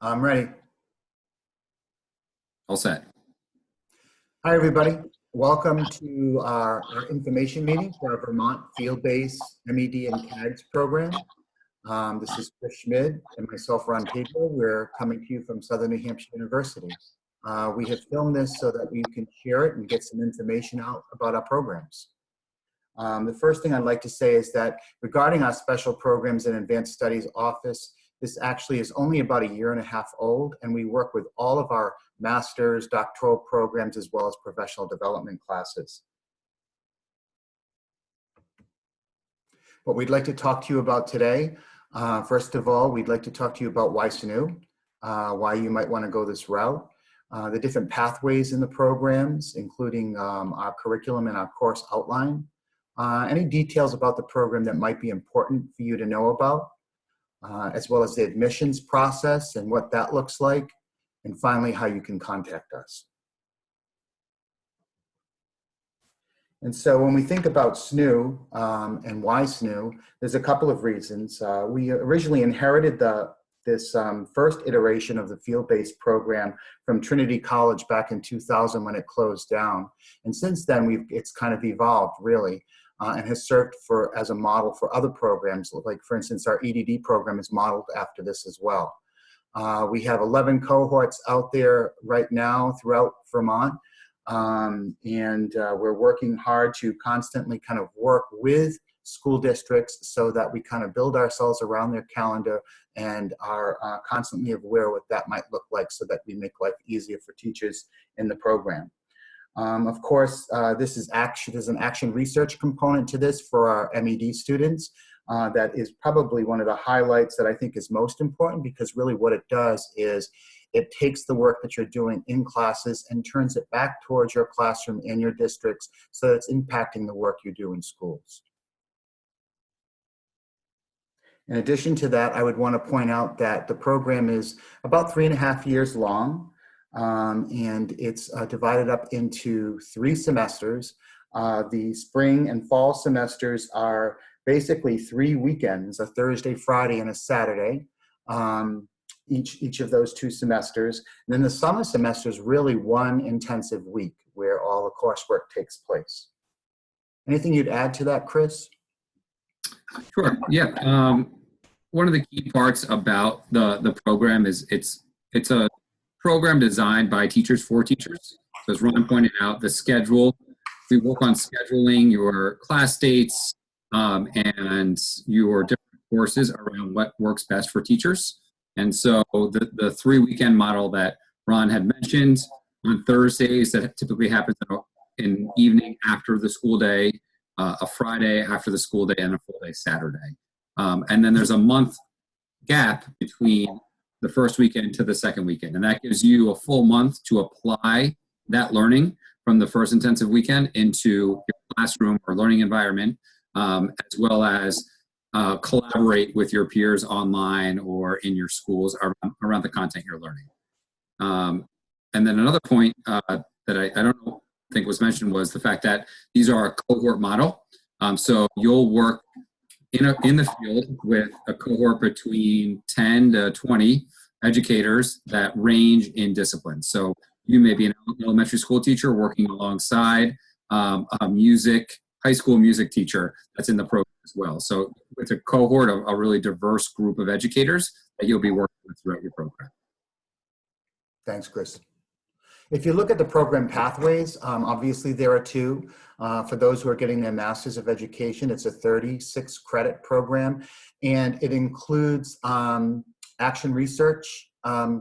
I'm ready. All set. Hi, everybody. Welcome to our information meeting for our Vermont Field-Based MED and CAGS program. This is Chris Schmid and myself, Ron Pedro. We're coming to you from Southern New Hampshire University. We have filmed this so that we can share it and get some information out about our programs. The first thing I'd like to say is that regarding our special programs and advanced studies office, this actually is only about a year and a half old, and we work with all of our master's, doctoral programs, as well as professional development classes. What we'd like to talk to you about today, first of all, we'd like to talk to you about why SNHU, why you might want to go this route, the different pathways in the programs, including our curriculum and our course outline, any details about the program that might be important for you to know about, as well as the admissions process and what that looks like, and finally, how you can contact us. And so when we think about SNHU and why SNHU, there's a couple of reasons. We originally inherited this first iteration of the field-based program from Trinity College back in 2000 when it closed down. And since then, it's kind of evolved, really. And has served as a model for other programs. Like, for instance, our EDD program is modeled after this as well. We have 11 cohorts out there right now throughout Vermont. We're working hard to constantly kind of work with school districts so that we kind of build ourselves around their calendar and are constantly aware what that might look like so that we make life easier for teachers in the program. Of course, there's an action research component to this for our MED students. That is probably one of the highlights that I think is most important, because really what it does is it takes the work that you're doing in classes and turns it back towards your classroom and your districts so that it's impacting the work you do in schools. In addition to that, I would want to point out that the program is about 3.5 years long. And it's divided up into 3 semesters. The spring and fall semesters are basically 3 weekends, a Thursday, Friday, and a Saturday, each of those 2 semesters. And then the summer semester is really one intensive week where all the coursework takes place. Anything you'd add to that, Chris? Sure. Yeah. One of the key parts about the program is it's a program designed by teachers for teachers. So as Ron pointed out, the schedule, we work on scheduling your class dates and your different courses around what works best for teachers. And so the 3-weekend model that Ron had mentioned on Thursdays, that typically happens in evening after the school day, a Friday after the school day, and a full day Saturday. And then there's a month gap between the first weekend to the second weekend. And that gives you a full month to apply that learning from the first intensive weekend into your classroom or learning environment, as well as collaborate with your peers online or in your schools around the content you're learning. And then another point that I don't think was mentioned was the fact that these are a cohort model. So you'll work in the field with a cohort between 10 to 20 educators that range in discipline. So you may be an elementary school teacher working alongside a high school music teacher that's in the program as well. So it's a cohort of a really diverse group of educators that you'll be working with throughout your program. Thanks, Chris. If you look at the program pathways, obviously there are 2. For those who are getting their Masters of Education, it's a 36 credit program, and it includes action research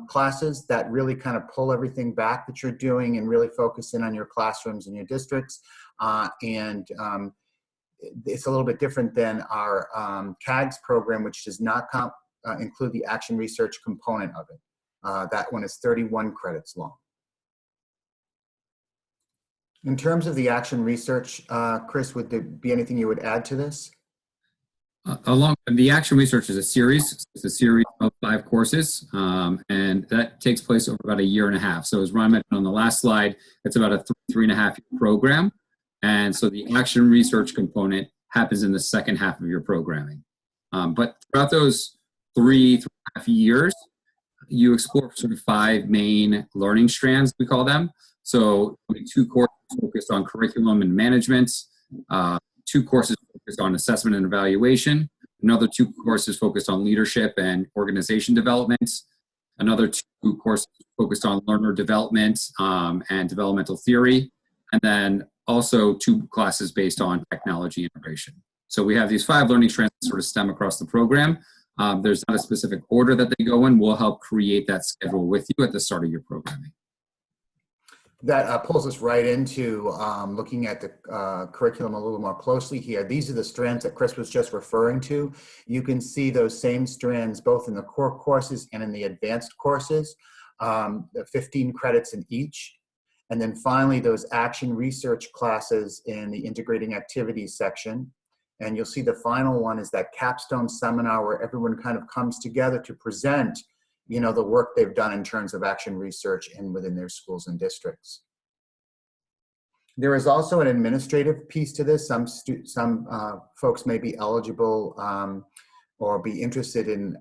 classes that really kind of pull everything back that you're doing and really focus in on your classrooms and your districts. It's a little bit different than our CAGS program, which does not include the action research component of it. That one is 31 credits long. In terms of the action research, Chris, would there be anything you would add to this? The action research is a series. It's a series of 5 courses, and that takes place over about a year and a half. So as Ron mentioned on the last slide, it's about a 3.5 year program. And so the action research component happens in the second half of your programming. But throughout those 3.5 years, you explore sort of 5 main learning strands, we call them. So 2 courses focused on curriculum and management, 2 courses focused on assessment and evaluation, another 2 courses focused on leadership and organization development, another 2 courses focused on learner development and developmental theory, and then also 2 classes based on technology integration. So we have these 5 learning strands that sort of stem across the program. There's not a specific order that they go in. We'll help create that schedule with you at the start of your programming. That pulls us right into looking at the curriculum a little more closely here. These are the strands that Chris was just referring to. You can see those same strands both in the core courses and in the advanced courses, 15 credits in each. And then finally, those action research classes in the integrating activities section. And you'll see the final one is that capstone seminar where everyone kind of comes together to present, you know, the work they've done in terms of action research and within their schools and districts. There is also an administrative piece to this. Some folks may be eligible or be interested in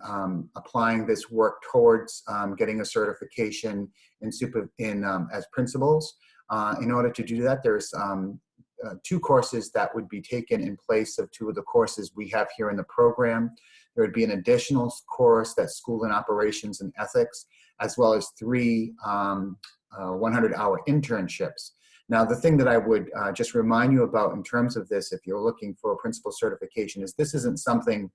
applying this work towards getting a certification as principals. In order to do that, there's 2 courses that would be taken in place of 2 of the courses we have here in the program. There would be an additional course that's school and operations and ethics, as well as 3 100-hour internships. Now, the thing that I would just remind you about in terms of this, if you're looking for a principal certification, is this isn't something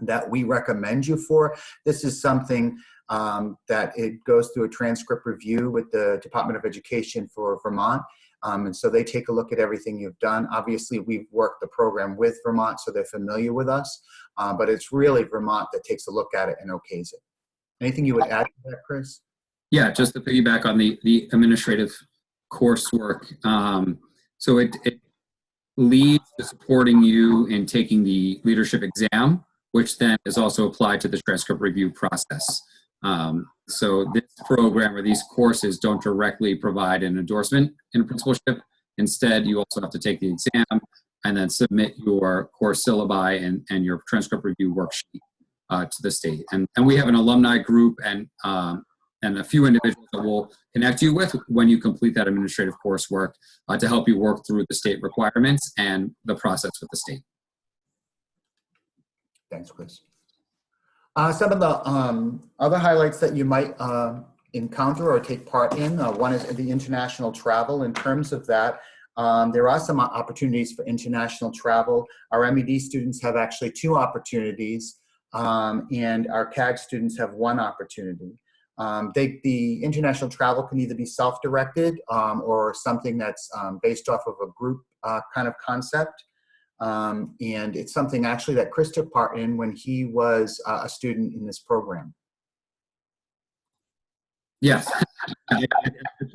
that we recommend you for. This is something that it goes through a transcript review with the Department of Education for Vermont. And so they take a look at everything you've done. Obviously, we've worked the program with Vermont, so they're familiar with us. But it's really Vermont that takes a look at it and okays it. Anything you would add to that, Chris? Yeah, just to piggyback on the administrative coursework. So it leads to supporting you in taking the leadership exam, which then is also applied to the transcript review process. So this program or these courses don't directly provide an endorsement in a principalship. Instead, you also have to take the exam and then submit your course syllabi and your transcript review worksheet to the state. And we have an alumni group and a few individuals that we'll connect you with when you complete that administrative coursework to help you work through the state requirements and the process with the state. Thanks, Chris. Some of the other highlights that you might encounter or take part in, one is the international travel. In terms of that, there are some opportunities for international travel. Our MED students have actually 2 opportunities, and our CAG students have 1 opportunity. The international travel can either be self-directed or something that's based off of a group kind of concept. And it's something actually that Chris took part in when he was a student in this program. Yes, I had the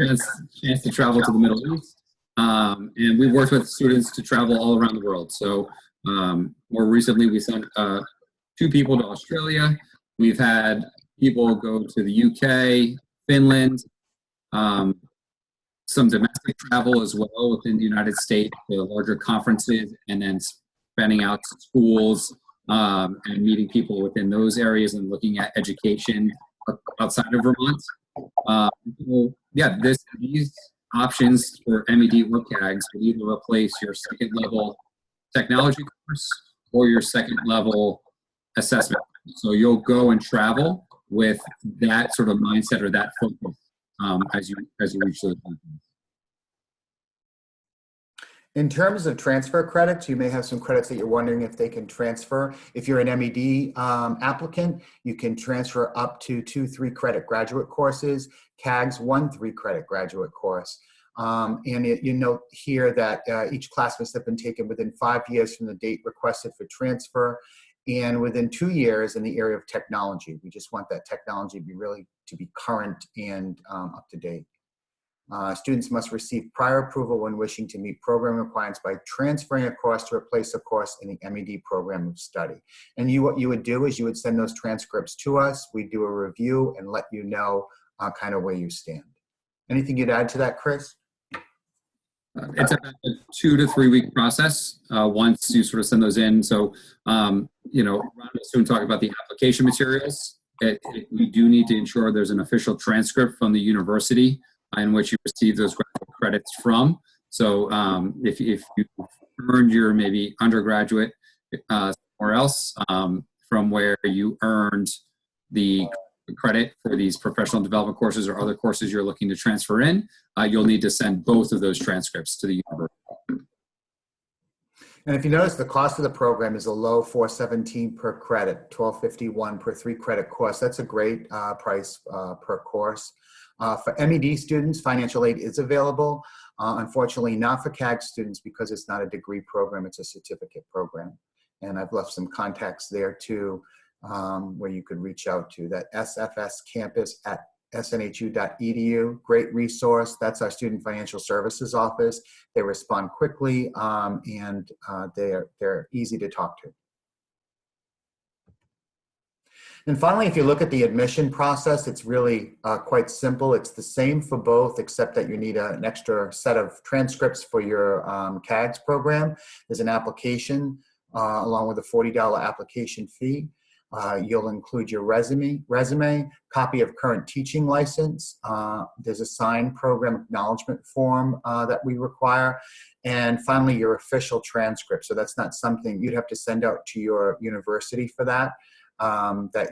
chance to travel to the Middle East, and we worked with students to travel all around the world. So more recently, we sent 2 people to Australia. We've had people go to the UK, Finland, some domestic travel as well within the United States for larger conferences, and then spanning out to schools and meeting people within those areas and looking at education outside of Vermont. So yeah, these options for MED or CAGs will either replace your 2nd level technology course or your 2nd level assessment. So you'll go and travel with that sort of mindset or that focus as you reach those conferences. In terms of transfer credits, you may have some credits that you're wondering if they can transfer. If you're an MED applicant, you can transfer up to 2 3-credit graduate courses, CAG's 1 3-credit graduate course. And you note here that each class must have been taken within 5 years from the date requested for transfer and within 2 years in the area of technology. We just want that technology to be current and up to date. Students must receive prior approval when wishing to meet program requirements by transferring a course to replace a course in the MED program of study. And what you would do is you would send those transcripts to us. We do a review and let you know kind of where you stand. Anything you'd add to that, Chris? It's a 2 to 3 week process once you sort of send those in. So, Ron will soon talk about the application materials we do need to ensure there's an official transcript from the university in which you receive those graduate credits from. So if you earned your maybe undergraduate somewhere else from where you earned the credit for these professional development courses or other courses you're looking to transfer in, you'll need to send both of those transcripts to the university. And if you notice, the cost of the program is a low $417 per credit, $1251 per 3-credit course. That's a great price per course. For MED students, financial aid is available. Unfortunately, not for CAG students because it's not a degree program, it's a certificate program. And I've left some contacts there too, where you could reach out to. That SFS campus at snhu.edu, great resource. That's our Student Financial Services office. They respond quickly and they're easy to talk to. And finally, if you look at the admission process, it's really quite simple. It's the same for both, except that you need an extra set of transcripts for your CAGS program. There's an application along with a $40 application fee. You'll include your resume, copy of current teaching license. There's a signed program acknowledgement form that we require. And finally, your official transcript. So that's not something you'd have to send out to your university for that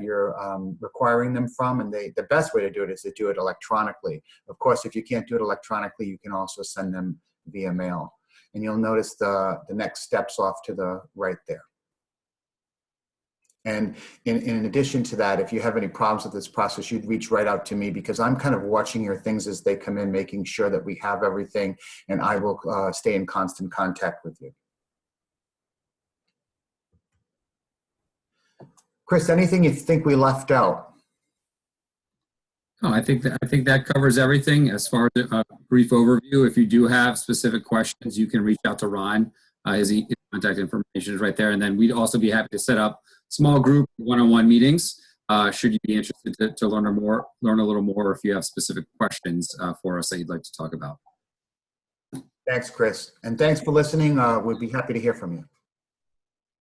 you're requiring them from. And the best way to do it is to do it electronically. Of course, if you can't do it electronically, you can also send them via mail. And you'll notice the next steps off to the right there. And in addition to that, if you have any problems with this process, you'd reach right out to me because I'm kind of watching your things as they come in, making sure that we have everything, and I will stay in constant contact with you. Chris, anything you think we left out? No, I think that covers everything as far as a brief overview. If you do have specific questions, you can reach out to Ron. His contact information is right there. And then we'd also be happy to set up small group one-on-one meetings should you be interested to learn a little more if you have specific questions for us that you'd like to talk about. Thanks, Chris. And thanks for listening. We'd be happy to hear from you.